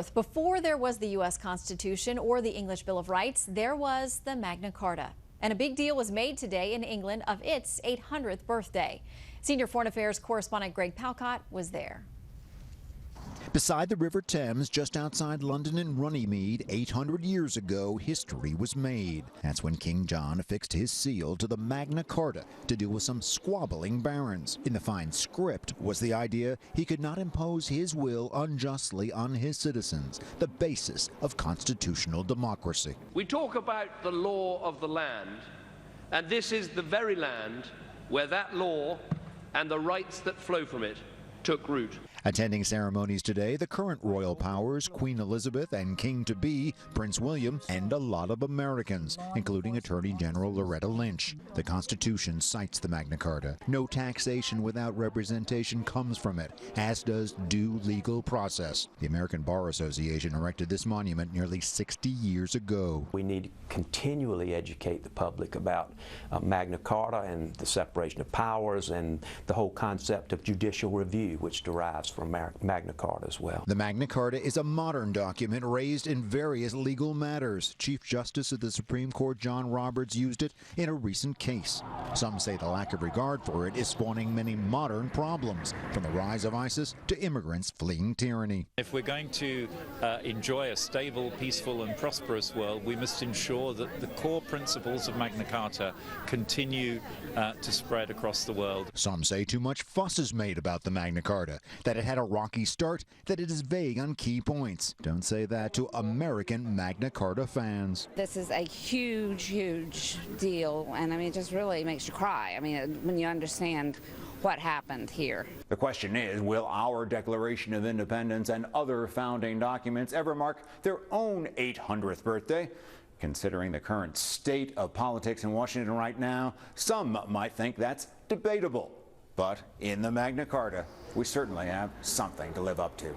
Before there was the U.S. Constitution or the English Bill of Rights, there was the Magna Carta. And a big deal was made today in England of its 800th birthday. Senior Foreign Affairs correspondent Greg Palkot was there. Beside the River Thames, just outside London in Runnymede, 800 years ago, history was made. That's when King John affixed his seal to the Magna Carta to deal with some squabbling barons. In the fine script was the idea he could not impose his will unjustly on his citizens, the basis of constitutional democracy. We talk about the law of the land, and this is the very land where that law and the rights that flow from it took root. Attending ceremonies today, the current royal powers, Queen Elizabeth and King-to-be, Prince William, and a lot of Americans, including Attorney General Loretta Lynch. The Constitution cites the Magna Carta. No taxation without representation comes from it, as does due legal process. The American Bar Association erected this monument nearly 60 years ago. We need to continually educate the public about Magna Carta and the separation of powers and the whole concept of judicial review, which derives from Magna Carta as well. The Magna Carta is a modern document raised in various legal matters. Chief Justice of the Supreme Court John Roberts used it in a recent case. Some say the lack of regard for it is spawning many modern problems, from the rise of ISIS to immigrants fleeing tyranny. If we're going to enjoy a stable, peaceful and prosperous world, we must ensure that the core principles of Magna Carta continue to spread across the world. Some say too much fuss is made about the Magna Carta, that it had a rocky start, that it is vague on key points. Don't say that to American Magna Carta fans. This is a huge, huge deal, and I mean, it just really makes you cry. I mean, when you understand what happened here. The question is, will our Declaration of Independence and other founding documents ever mark their own 800th birthday? Considering the current state of politics in Washington right now, some might think that's debatable. But in the Magna Carta, we certainly have something to live up to.